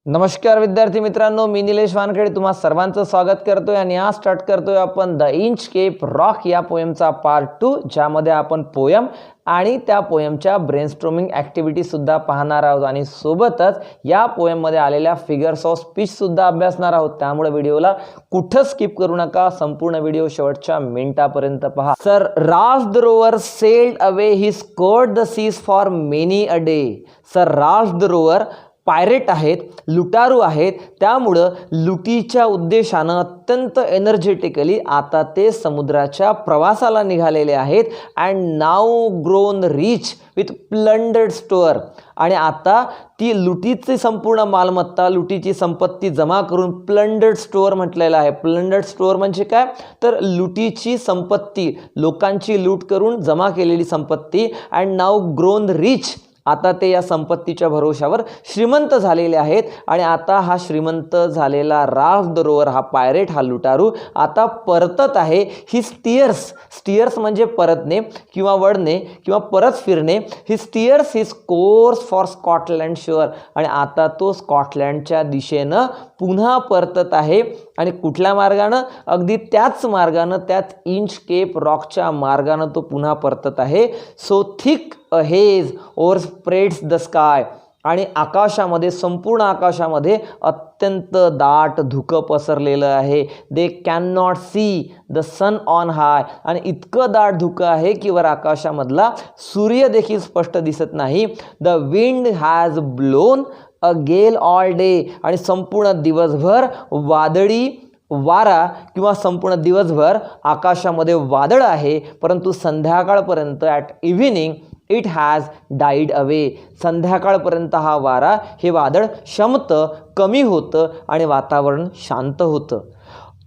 नमस्कार विद्यार्थी मित्रांनो, मी निलेश वानखेडे तुम्हा सर्वांचं स्वागत करतोय आणि आज स्टार्ट करतोय आपण द इंचकेप रॉक या पोएमचा पार्ट 2, ज्यामध्ये आपण पोएम आणि त्या पोएमच्या ब्रेनस्टॉर्मिंग ॲक्टिव्हिटी सुद्धा पाहणार आहोत आणि सोबतच या पोएममध्ये आलेल्या फिगर्स ऑफ स्पीच सुद्धा अभ्यासणार आहोत। त्यामुळे व्हिडिओला कुठं स्किप करू नका, संपूर्ण व्हिडिओ शेवटच्या मिनिटापर्यंत पहा। Sir Ralph the rover sailed away, he scoured the seas for many a day. Sir Ralph the rover pirate आहेत, लुटारू आहेत, त्यामुळं लुटीच्या उद्देशानं अत्यंत एनर्जेटिकली आता ते समुद्राच्या प्रवासाला निघालेले आहेत। And now grown rich with plundered store, आणि आता ती लुटीची संपूर्ण मालमत्ता, लुटीची संपत्ती जमा करून प्लंडर्ड स्टोअर म्हटलेलं आहे। प्लंडर्ड स्टोअर म्हणजे काय, तर लुटीची संपत्ती, लोकांची लूट करून जमा केलेली संपत्ती। अँड नाऊ ग्रोन रिच, आता ते या संपत्तीच्या भरोशावर श्रीमंत झालेले आहेत। आणि आता हा श्रीमंत झालेला राल्फ द रोवर, हा पायरेट, हा लुटारू आता परतत आहे। ही स्टीयर्स म्हणजे परतणे किंवा वळणे किंवा परत फिरणे। ही steers his course for Scotland shore, आणि आता तो स्कॉटलँडच्या दिशेनं पुन्हा परतत आहे। आणि कुठल्या मार्गानं, अगदी त्याच मार्गानं, त्याच इंचकेप रॉकच्या मार्गानं तो पुन्हा परतत आहे। So thick a haze over spreads the sky, आणि आकाशामध्ये, संपूर्ण आकाशामध्ये अत्यंत दाट धुकं पसरलेलं आहे। They can not see the sun on high, आणि इतकं दाट धुकं आहे की वर आकाशामधला सूर्य देखील स्पष्ट दिसत नाही। द विंड हॅज ब्लोन अ गेल ऑल डे, आणि संपूर्ण दिवसभर वादळी वारा किंवा संपूर्ण दिवसभर आकाशामध्ये वादळ आहे, परंतु संध्याकाळपर्यंत at evening it has died away, संध्याकाळपर्यंत हा वारा, हे वादळ शमतं, कमी होतं आणि वातावरण शांत होतं।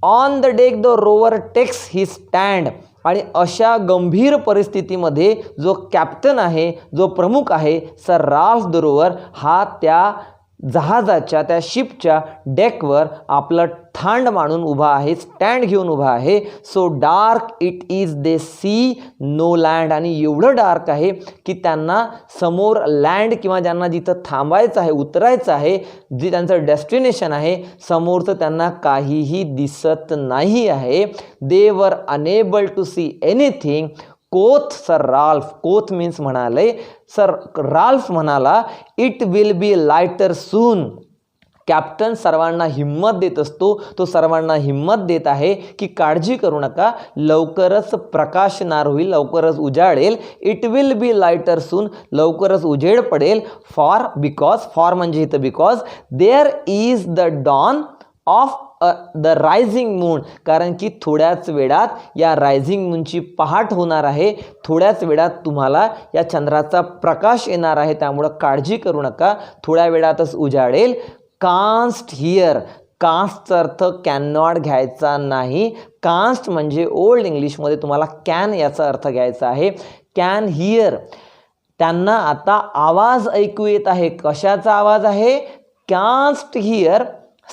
On the deck the rover takes his stand, आणि अशा गंभीर परिस्थितीमध्ये जो कॅप्टन आहे, जो प्रमुख आहे, सर राल्फ द रोवर, हा त्या जहाजाच्या, त्या शिपच्या डेकवर आपलं ठांड मांडून उभा आहे, स्टँड घेऊन उभा आहे। So dark it is they see no land, आणि एवढं डार्क आहे की त्यांना समोर लँड किंवा ज्यांना जिथं थांबायचं आहे, उतरायचं आहे, जे त्यांचं डेस्टिनेशन आहे, समोरचं त्यांना काहीही दिसत नाही आहे। They were unable to see anything quoth sir Ralph, quoth means म्हणाले, सर राल्फ म्हणाला, it will be lighter soon. Captain सर्वांना हिम्मत देत असतो, तो सर्वांना हिम्मत देत आहे की काळजी करू नका, लवकरच प्रकाशणार होईल, लवकरच उजाडेल। It will be lighter soon, लवकरच उजेड पडेल। फॉर, बिकॉज, फॉर म्हणजे इथं because, there is the dawn of the rising moon, कारण की थोड्याच वेळात या रायझिंग मूनची पहाट होणार आहे, थोड्याच वेळात तुम्हाला या चंद्राचा प्रकाश येणार आहे, त्यामुळं काळजी करू नका, थोड्या वेळातच उजाडेल। कान्स्ट हिअर, कान्स्टचा अर्थ कॅन नॉट घ्यायचा नाही, कान्स्ट म्हणजे ओल्ड इंग्लिशमध्ये तुम्हाला कॅन याचा अर्थ घ्यायचा आहे। कॅन हिअर, त्यांना आता आवाज ऐकू येत आहे। कशाचा आवाज आहे? Canst hear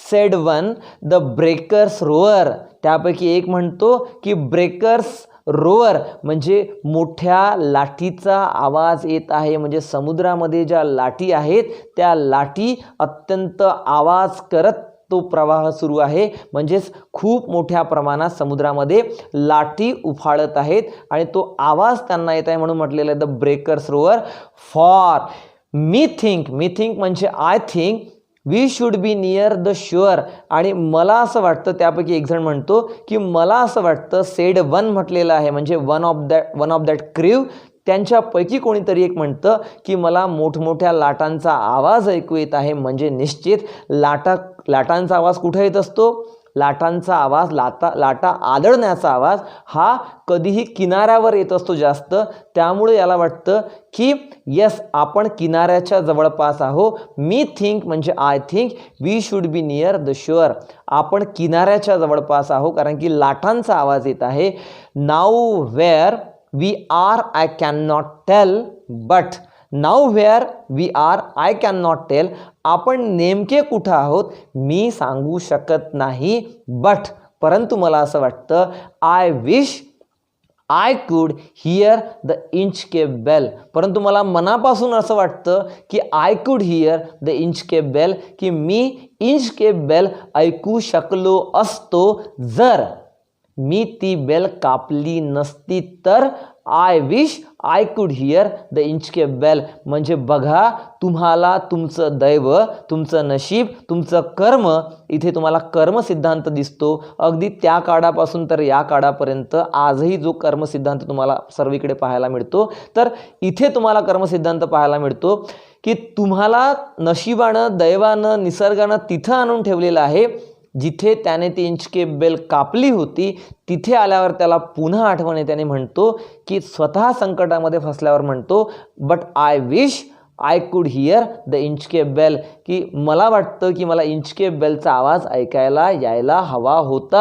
said one the breakers roar, त्यापैकी एक म्हणतो की ब्रेकर्स रोअर म्हणजे मोठ्या लाटीचा आवाज येत आहे, म्हणजे समुद्रामध्ये ज्या लाटी आहेत त्या लाटी अत्यंत आवाज करत तो प्रवाह सुरू आहे, म्हणजेच खूप मोठ्या प्रमाणात समुद्रामध्ये लाटी उफाळत आहेत आणि तो आवाज त्यांना येत आहे, म्हणून म्हटलेलं आहे the breakers roar. For me think म्हणजे I think we should be near the shore, आणि मला असं वाटतं, त्यापैकी एक जण म्हणतो की मला असं वाटतं, सेड वन म्हटलेलं आहे, म्हणजे वन ऑफ दॅट क्रीव, त्यांच्यापैकी कोणीतरी एक म्हणतं की मला मोठमोठ्या लाटांचा आवाज ऐकू येत आहे, म्हणजे निश्चित लाटांचा आवाज कुठे येत असतो? लाटांचा आवाज, लाटा आदळण्याचा आवाज हा कधीही किनाऱ्यावर येत असतो जास्त, त्यामुळे याला वाटतं की यस, आपण किनाऱ्याच्या जवळपास आहो। मी थिंक म्हणजे I think, we should be near the shore, आपण किनाऱ्याच्या जवळपास आहो, कारण की लाटांचा आवाज येत आहे। Now where we are I can not tell, but now where we are I can not tell, आपण नेमके कुठं आहोत मी सांगू शकत नाही, बट परंतु मला असं वाटतं, I wish I could hear the Inchcape bell. परंतु मला मनापासून असं वाटतं की I could hear the Inchcape bell, की मी इंचकेप बेल ऐकू शकलो असतो जर मी ती बेल कापली नसती तर. I wish I could hear the Inchcape bell. म्हणजे बघा, तुम्हाला तुमचं दैव, तुमचं नशीब, तुमचं कर्म, इथे तुम्हाला कर्म सिद्धांत दिसतो. अगदी त्या काळापासून तर या काळापर्यंत आजही जो कर्म सिद्धांत तुम्हाला सर्वीकडे पाहायला मिळतो, तर इथे तुम्हाला कर्म सिद्धांत पाहायला मिळतो की तुम्हाला नशिबानं, दैवानं, निसर्गानं तिथं आणून ठेवलेलं आहे जिथे त्याने ती इंचकेप बेल कापली होती. तिथे आल्यावर त्याला पुन्हा आठवण येते आणि म्हणतो की स्वतः संकटामध्ये फसल्यावर म्हणतो, but I wish I could hear the Inchcape bell, की मला वाटतं की मला इंचकेप बेलचा आवाज ऐकायला यायला हवा होता.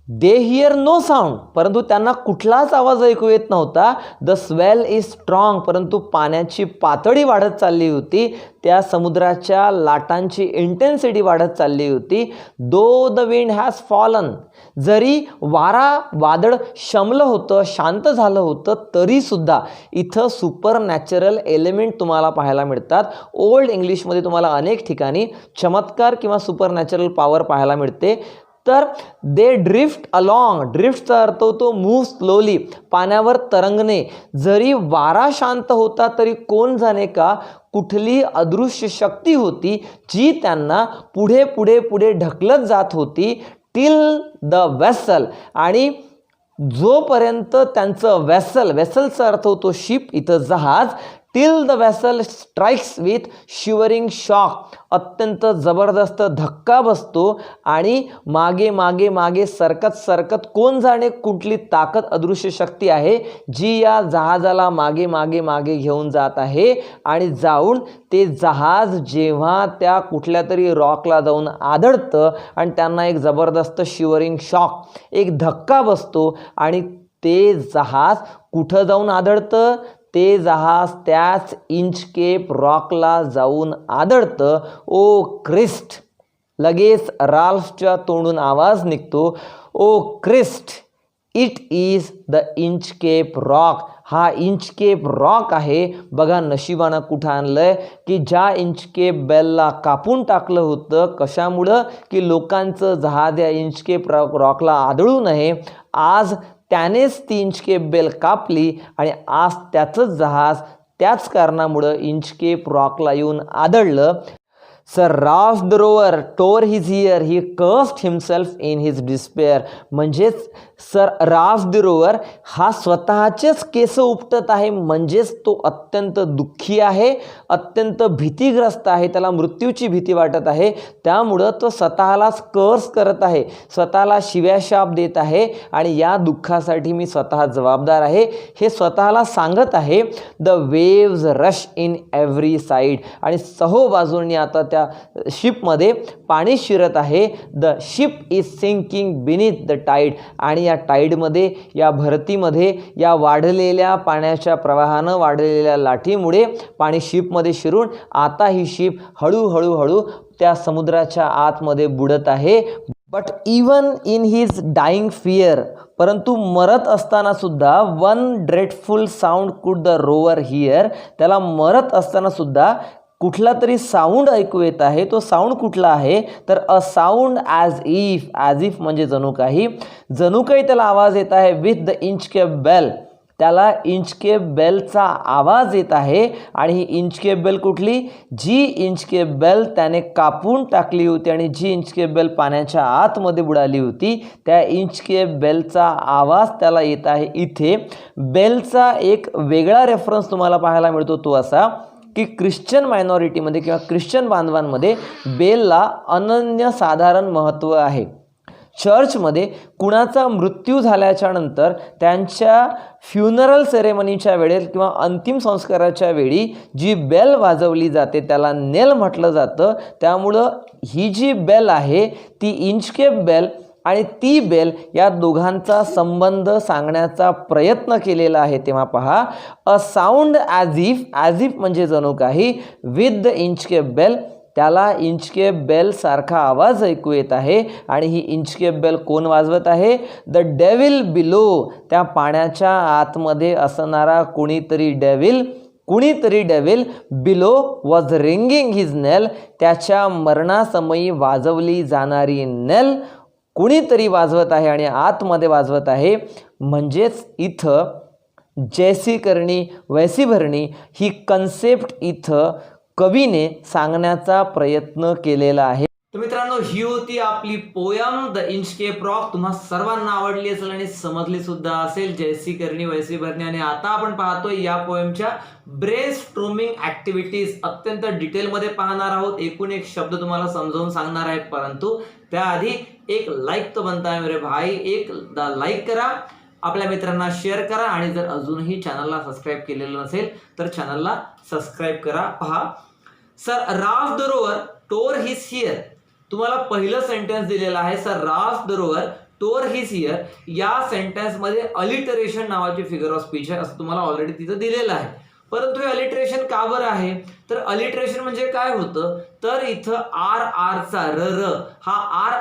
दे हिअर नो साऊंड, परंतु त्यांना कुठलाच आवाज ऐकू येत नव्हता. द स्वेल इज स्ट्रॉंग, परंतु पाण्याची पातळी वाढत चालली होती. त्या समुद्राच्या लाटांची इंटेन्सिटी वाढत चालली होती. दो द विंड हॅज फॉलन, जरी वादळ शमलं होतं, शांत झालं होतं, तरीसुद्धा इथं सुपर नॅचरल एलिमेंट तुम्हाला पाहायला मिळतात. ओल्ड इंग्लिशमध्ये तुम्हाला अनेक ठिकाणी चमत्कार किंवा सुपर नॅचरल पॉवर पाहायला मिळते. तर दे ड्रिफ्ट अलॉंग, ड्रिफ्टचा अर्थ होतो मूव्ह स्लोली, पाण्यावर तरंगणे. जरी वारा शांत होता तरी कोण जाणे का कुठली अदृश्य शक्ती होती जी त्यांना पुढे पुढे पुढे ढकलत जात होती. टिल द वेसल, आणि जोपर्यंत त्यांचं वेसलचा अर्थ होतो शिप, इथं जहाज. Till the vessel strikes with shivering shock, अत्यंत जबरदस्त धक्का बसतो आणि मागे मागे मागे सरकत कोण जाणे कुठली ताकद, अदृश्य शक्ती आहे जी या जहाजाला मागे मागे मागे घेऊन जात आहे. आणि जाऊन ते जहाज जेव्हा त्या कुठल्या तरी रॉकला जाऊन आदळतं आणि त्यांना एक जबरदस्त शिवरिंग शॉक, एक धक्का बसतो आणि ते जहाज कुठं जाऊन आदळतं? ते जहाज त्याच इंचकेप रॉकला जाऊन आदळतं. ओ क्रिस्ट, लगेच राल्फच्या तोंडून आवाज निघतो, oh Christ, it is the Inchcape rock. हा इंचकेप रॉक आहे. बघा नशिबानं कुठं आणलंय की ज्या इंचकेप बेलला कापून टाकलं होतं, कशामुळं की लोकांचं जहाज या इंचकेप रॉकला आदळू नये, आज त्यानेच ती इंचकेप बेल कापली आणि आज त्याचंच जहाज त्याच कारणामुळं इंचकेप रॉकला येऊन आदळलं. Sir Ralph the rover tore his hair, he cursed himself in his despair. म्हणजेच सर राल्फ द रोवर हा स्वतःचेच केस उपटत आहे, म्हणजेच तो अत्यंत दुःखी आहे, अत्यंत भीतीग्रस्त आहे, त्याला मृत्यूची भीती वाटत आहे. त्यामुळं तो स्वतःलाच कर्स करत आहे, स्वतःला शिव्याशाप देत आहे आणि या दुःखासाठी मी स्वतः जबाबदार आहे हे स्वतःला सांगत आहे. The waves rush in every side, आणि सहो बाजूंनी आता त्या शिपमध्ये पाणी शिरत आहे. The ship is sinking beneath the tide, आणि या टाईडमध्ये, या भरतीमध्ये, या वाढलेल्या पाण्याच्या प्रवाहानं, वाढलेल्या लाटीमुळे पाणी शिपमध्ये शिरून आता ही शिप हळूहळू त्या समुद्राच्या आतमध्ये बुडत आहे. But even in his dying fear, परंतु मरत असताना सुद्धा one dreadful sound could the rover hear, त्याला मरत असताना सुद्धा कुठला तरी साऊंड ऐकू येत आहे. तो साऊंड कुठला आहे तर अ साऊंड ॲज इफ म्हणजे जणू काही त्याला आवाज येत आहे. विथ द इंचकेप बेल, त्याला इंचकेप बेलचा आवाज येत आहे. आणि ही इंचकेप बेल कुठली? जी इंचकेप बेल त्याने कापून टाकली होती आणि जी इंचकेप बेल पाण्याच्या आतमध्ये बुडाली होती, त्या इंचकेप बेलचा आवाज त्याला येत आहे. इथे बेलचा एक वेगळा रेफरन्स तुम्हाला पाहायला मिळतो, तो असा की ख्रिश्चन मायनॉरिटीमध्ये किंवा ख्रिश्चन बांधवांमध्ये बेलला अनन्यसाधारण महत्त्व आहे. चर्चमध्ये कुणाचा मृत्यू झाल्याच्या नंतर त्यांच्या फ्युनरल सेरेमनीच्या वेळेस किंवा अंतिम संस्काराच्या वेळी जी बेल वाजवली जाते त्याला नेल म्हटलं जातं. त्यामुळं ही जी बेल आहे ती इंचकेप बेल आणि ती बेल या दोघांचा संबंध सांगण्याचा प्रयत्न केलेला आहे. तेव्हा पहा, अ साऊंड ॲज इफ म्हणजे जणू काही, विथ द इंचकेप बेल, त्याला इंचकेप बेल सारखा आवाज ऐकू येत आहे आणि ही इंचकेप बेल कोण वाजवत आहे? द डेव्हिल बिलो, त्या पाण्याच्या आतमध्ये असणारा कुणीतरी devil below was ringing his knell, त्याच्या मरणासमयी वाजवली जाणारी नेल कुणीतरी वाजवत आहे आणि आतमध्ये वाजवत आहे. म्हणजेच इथं जैसी करणी वैसी भरणी ही कन्सेप्ट इथं कवीने सांगण्याचा प्रयत्न केलेला आहे. तर मित्रांनो, ही होती आपली पोयम द इंचकेप रॉक. तुम्हा सर्वांना आवडली असेल आणि समजली सुद्धा असेल. जैसी करणी वैसी भरणी. आणि आता आपण पाहतोय या पोयमच्या ब्रेनस्टॉर्मिंग ऍक्टिव्हिटीज अत्यंत डिटेलमध्ये पाहणार आहोत. एकूण एक शब्द तुम्हाला समजावून सांगणार आहे, परंतु त्याआधी एक लाईक तो बनता है मेरे भाई. एक लाईक करा, आपल्या मित्रांना शेअर करा आणि जर अजूनही चॅनलला सबस्क्राईब केलेलं नसेल तर चॅनलला सबस्क्राईब करा. पहा, sir Ralph the rover tore his hair. तुम्हाला पहिलं सेंटेन्स दिलेलं आहे, sir Ralph the rover tore his hair. या सेंटेन्स मध्ये अलिटरेशन नावाची फिगर ऑफ स्पीच आहे असं तुम्हाला ऑलरेडी तिथं दिलेलं आहे. परंतु हे अलिटरेशन का बरं आहे? तर अलिटरेशन म्हणजे काय होतं, तर इथं आर चा र हा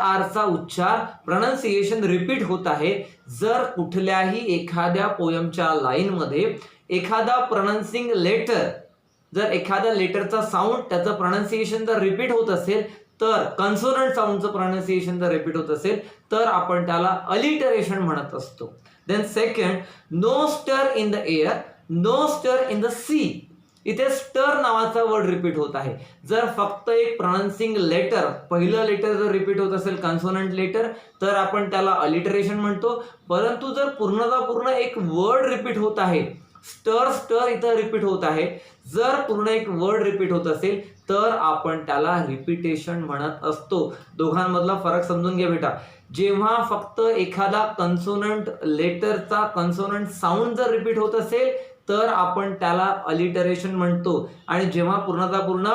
आर चा उच्चार प्रोनाउन्सिएशन रिपीट होत आहे. जर कुठल्याही एखाद्या पोयमच्या लाईन मध्ये एखादा प्रोनाउन्सिंग लेटर, जर एखाद्या लेटरचा साऊंड त्याचं प्रोनाउन्सिएशन जर रिपीट होत असेल, तर कन्सोनंट साऊंडचं प्रोनाउन्सिएशन जर रिपीट होत असेल तर आपण त्याला अलिटरेशन म्हणत असतो. Then second, no stir in the air, no stir in the C. इथे स्टर नावाचा वर्ड रिपीट होत आहे. जर फक्त एक प्रोनाउन्सिंग लेटर, पहिलं लेटर जर रिपीट होत असेल कन्सोनंट लेटर, तर आपण त्याला अलिटरेशन म्हणतो. परंतु जर पूर्ण एक वर्ड रिपीट होत आहे, स्टर इथं रिपीट होत आहे, जर पूर्ण एक वर्ड रिपीट होत असेल तर आपण त्याला रिपीटेशन म्हणत असतो. दोघांमधला फरक समजून घ्या बेटा. जेव्हा फक्त एखादा कन्सोनंट लेटरचा कन्सोनंट साऊंड जर रिपीट होत असेल तर आपण त्याला अलिटरेशन म्हणतो, आणि जेव्हा पूर्ण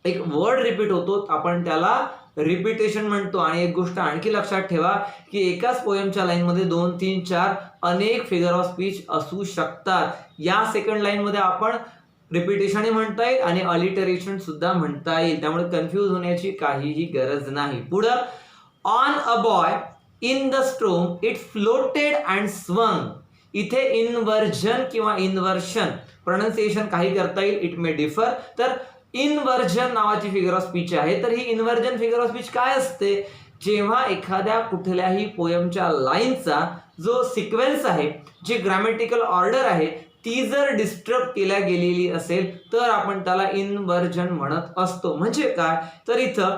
एक वर्ड रिपीट होतो आपण त्याला रिपीटेशन म्हणतो. आणि एक गोष्ट आणखी लक्षात ठेवा की एकाच पोयमच्या लाईन मध्ये 2, 3, 4 अनेक फिगर ऑफ स्पीच असू शकतात. या सेकंड लाईन मध्ये आपण रिपीटेशन म्हणता येईल आणि अलिटरेशन सुद्धा म्हणता येईल, त्यामुळे कन्फ्यूज होण्याची काहीही गरज नाही. पुढं, on a boy in the स्ट्रोम it floated and swung. इथे इनवर्जन किंवा इन्वर्शन प्रोनाउन्सिएशन काही करता येईल, इट मे डिफर. तर इनवर्जन नावाची फिगर ऑफ स्पीच आहे. तर ही इनवर्जन फिगर ऑफ स्पीच काय असते? जेव्हा एखाद्या कुठल्याही पोयमच्या लाईनचा जो सिक्वेन्स आहे, जी ग्रामॅटिकल ऑर्डर आहे, ती जर डिस्टर्ब केल्या गेलेली असेल तर आपण त्याला इनवर्जन म्हणत असतो. म्हणजे काय? तर इथं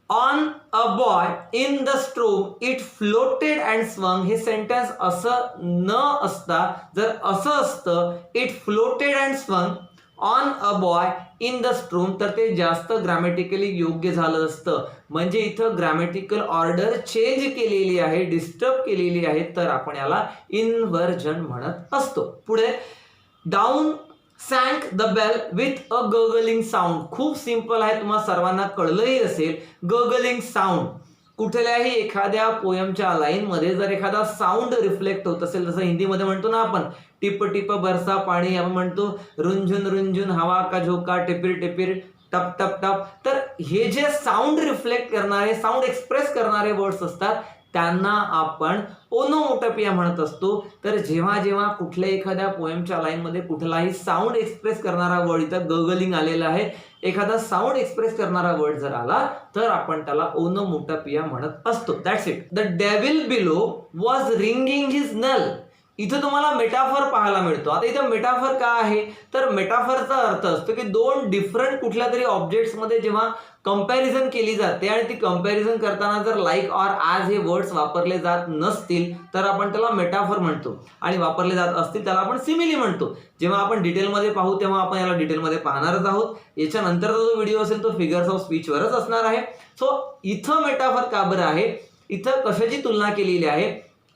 on a boy in the स्ट्रोम it floated and swung हे सेंटेन्स असं न असता जर असं असतं it floated and swung on a boy in the स्ट्रोम, तर ते जास्त ग्रामॅटिकली योग्य झालं असतं. म्हणजे इथं ग्रामॅटिकल ऑर्डर चेंज केलेली आहे, डिस्टर्ब केलेली आहे, तर आपण याला इनवर्जन म्हणत असतो. पुढे, down sank the bell with a gurgling sound. खूप सिंपल आहे, तुम्हाला सर्वांना कळलंही असेल. गगलिंग साऊंड, कुठल्याही एखाद्या पोयमच्या लाईन मध्ये जर एखादा साऊंड रिफ्लेक्ट होत असेल, जसं हिंदीमध्ये म्हणतो ना आपण टिप टिप बरसा पाणी, आपण म्हणतो रुंझुन रुंझुन हवा का झोका, टिपिर टिपिर टप टप टप. तर हे जे साऊंड रिफ्लेक्ट करणारे, साऊंड एक्सप्रेस करणारे वर्ड्स असतात त्यांना आपण ओनोमोटोपिया म्हणत असतो. तर जेव्हा जेव्हा कुठल्या एखाद्या पोएमच्या लाईन मध्ये कुठलाही साऊंड एक्सप्रेस करणारा वर्ड, इथं गगलिंग आलेला आहे, एखादा साऊंड एक्सप्रेस करणारा वर्ड जर आला तर आपण त्याला ओनोमोटोपिया म्हणत असतो. That's it. The devil below was ringing his knell. इथं तुम्हाला मेटाफर पाहायला मिळतो. आता इथं मेटाफर काय आहे, तर मेटाफरचा अर्थ असतो की दोन डिफरंट कुठल्या तरी ऑब्जेक्ट्स मध्ये जेव्हा कंपॅरिझन केली जाते आणि ती कंपॅरिझन करताना जर लाईक ऑर ॲज हे वर्ड्स वापरले जात नसतील तर आपण त्याला मेटाफर म्हणतो, आणि वापरले जात असतील त्याला आपण सिमिली म्हणतो. जेव्हा आपण डिटेलमध्ये पाहू तेव्हा आपण याला डिटेलमध्ये पाहणारच आहोत. याच्यानंतरचा जो व्हिडिओ असेल तो फिगर्स ऑफ स्पीच वरच असणार आहे. सो इथं मेटाफर का बरं आहे, इथं कशाची तुलना केलेली आहे,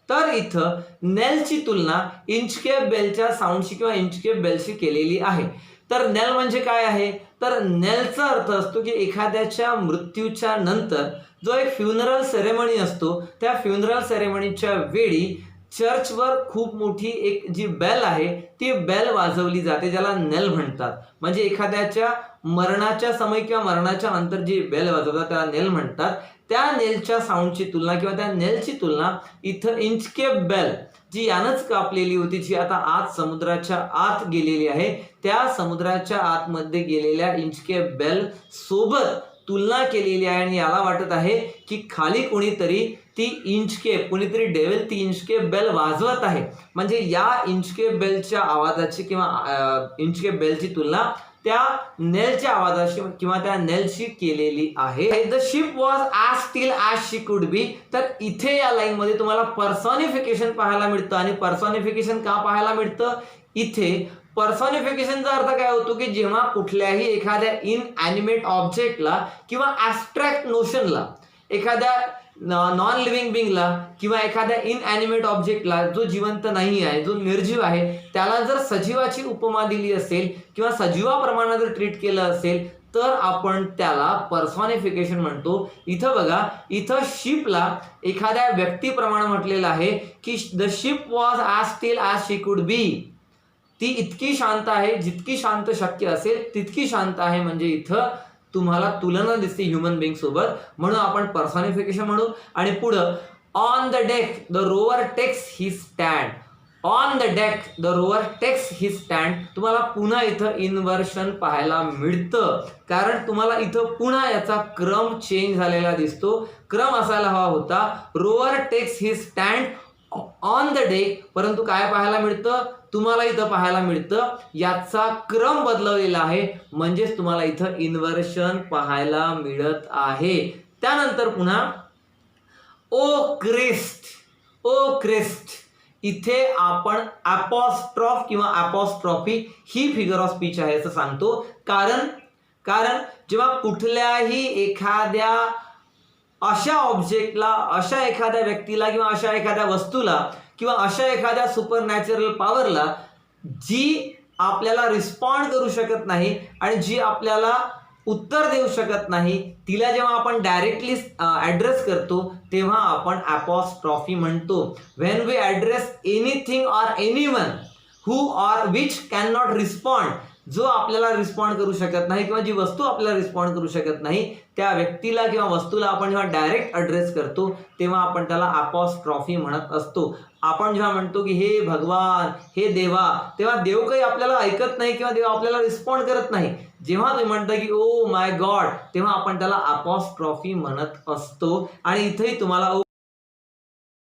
तर इथं नेलची तुलना इंचकेप बेलच्या साऊंडशी किंवा इंचकेप बेलशी केलेली आहे. तर नेल म्हणजे काय आहे, तर नेलचा अर्थ असतो की एखाद्याच्या मृत्यूच्या नंतर जो एक फ्युनरल सेरेमनी असतो, त्या फ्युनरल सेरेमनीच्या वेळी चर्चवर खूप मोठी एक जी बेल आहे ती बेल वाजवली जाते, ज्याला नेल म्हणतात. म्हणजे एखाद्याच्या मरणाच्या समय किंवा मरणाच्या नंतर जी बेल वाजवतात त्याला नेल म्हणतात. त्या नेलच्या साऊंडची तुलना किंवा त्या नेलची तुलना इथं इंचकेप बेल जी यानंच कापलेली होती, जी आता आत समुद्राच्या आत गेलेली आहे, त्या समुद्राच्या आतमध्ये गेलेल्या इंचकेप बेल सोबत तुलना केलेली आहे. आणि याला वाटत आहे की खाली कोणीतरी ती इंचकेप, कोणीतरी डेव्हिल ती इंचकेप बेल वाजवत आहे. म्हणजे या इंचकेप बेलच्या आवाजाची किंवा इंचकेप बेलची तुलना त्या नेलच्या आवाजाशी किंवा त्या नेलशी केलेली आहे. The ship was as still as she could be. तर इथे या लाईन मध्ये तुम्हाला पर्सॉनिफिकेशन पाहायला मिळतं. आणि पर्सॉनिफिकेशन का पाहायला मिळतं? इथे पर्सॉनिफिकेशनचा अर्थ काय होतो की जेव्हा कुठल्याही एखाद्या इनएनिमेट ऑब्जेक्टला किंवा ॲब्स्ट्रॅक्ट नोशनला, एखाद्या नॉन लिव्हिंग बिंगला किंवा एखाद्या इनएनिमेट ऑब्जेक्टला जो जिवंत नाही आहे, जो निर्जीव आहे, त्याला जर सजीवाची उपमा दिली असेल किंवा सजीवाप्रमाणे जर ट्रीट केलं असेल तर आपण त्याला पर्सॉनिफिकेशन म्हणतो. इथं बघा, इथं शिपला एखाद्या व्यक्तीप्रमाणे म्हटलेलं आहे की the ship was as still as she could be. ती इतकी शांत आहे, जितकी शांत शक्य असेल तितकी शांत आहे. म्हणजे इथं तुम्हाला तुलना दिसते ह्युमन बिंग सोबत, म्हणून आपण पर्सॉनिफिकेशन म्हणू. आणि पुढं on the deck the rover takes his stand. On the deck the rover takes his stand. तुम्हाला पुन्हा इथं इन्व्हर्शन पाहायला मिळतं, कारण तुम्हाला इथं पुन्हा याचा क्रम चेंज झालेला दिसतो. क्रम असायला हवा होता rover takes his stand on the deck, परंतु काय पाहायला मिळतं? तुम्हाला इथं पाहायला मिळतं याचा क्रम बदललेला आहे. म्हणजेच तुम्हाला इथं इन्व्हर्शन पाहायला मिळत आहे. त्यानंतर पुन्हा ओ क्रिस्ट, ओ क्रिस्ट. इथे आपण अपॉस्ट्रॉफ किंवा apostrophe he figure of speech आहे असं सांगतो. कारण जेव्हा कुठल्याही एखाद्या अशा ऑब्जेक्टला, अशा एखाद्या व्यक्तीला किंवा अशा एखाद्या वस्तूला किंवा अशा एखाद्या सुपर नॅचरल पॉवरला जी आपल्याला रिस्पॉन्ड करू शकत नाही आणि जी आपल्याला उत्तर देऊ शकत नाही, तिला जेव्हा आपण डायरेक्टली ॲड्रेस करतो तेव्हा आपण अपॉस्ट्रॉफी म्हणतो. When we address anything or anyone who or which can not respond, जो आपल्याला रिस्पॉन्ड करू शकत नाही किंवा जी वस्तू आपल्याला रिस्पॉन्ड करू शकत नाही, त्या व्यक्तीला किंवा वस्तूला आपण जेव्हा डायरेक्ट ॲड्रेस करतो तेव्हा आपण त्याला अपॉस्ट्रॉफी म्हणत असतो. आपण जेव्हा म्हणतो की हे भगवान, हे देवा, तेव्हा देव काही आपल्याला ऐकत नाही किंवा देव आपल्याला रिस्पॉन्ड करत नाही. जेव्हा तुम्ही म्हणता की ओ माय गॉड, तेव्हा आपण त्याला अपॉस्ट्रॉफी म्हणत असतो. आणि इथेही तुम्हाला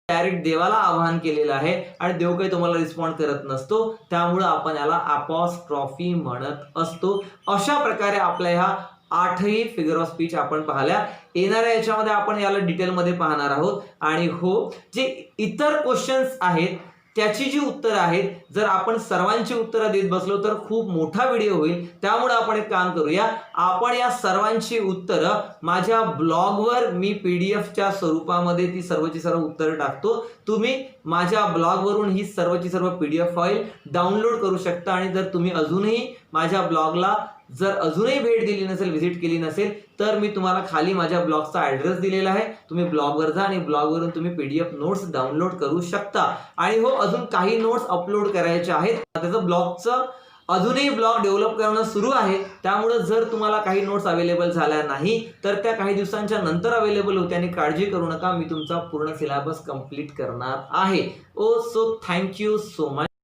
डायरेक्ट देवाला आवाहन केलेलं आहे आणि देव काही तुम्हाला रिस्पॉन्ड करत नसतो, त्यामुळे आपण याला अपॉस्ट्रॉफी म्हणत असतो. अशा प्रकारे आपल्या ह्या 8ही फिगर ऑफ स्पीच आपण पाहिल्या. येणाऱ्या याच्यामध्ये आपण याला डिटेलमध्ये पाहणार आहोत. आणि हो, जे इतर क्वेश्चन्स आहेत त्याची जी उत्तरं आहेत, जर आपण सर्वांची उत्तरं देत बसलो तर खूप मोठा व्हिडिओ होईल. त्यामुळे आपण एक काम करूया, आपण या सर्वांची उत्तरं माझ्या ब्लॉगवर मी पीडीएफच्या स्वरूपामध्ये ती सर्वची सर्व उत्तरं टाकतो. तुम्ही माझ्या ब्लॉगवरून ही सर्वची सर्व पीडीएफ फाईल डाउनलोड करू शकता. आणि जर तुम्ही अजूनही माझ्या ब्लॉगला जर अजूनही भेट दिली नसेल, व्हिजिट केली नसेल, तर मी तुम्हाला खाली माझ्या ब्लॉगचा ॲड्रेस दिलेला आहे. तुम्ही ब्लॉगवर जा आणि ब्लॉगवरून तुम्ही पीडीएफ नोट्स डाउनलोड करू शकता. आणि हो, अजून काही नोट्स अपलोड करायचे आहेत. त्याचं ब्लॉगचं अजूनही ब्लॉग डेव्हलप करणं सुरू आहे. त्यामुळे जर तुम्हाला काही नोट्स अवेलेबल झाल्या नाही तर त्या काही दिवसांच्या नंतर अवेलेबल होते. आणि काळजी करू नका, मी तुमचा पूर्ण सिलेबस कंप्लीट करणार आहे. So thank you so much.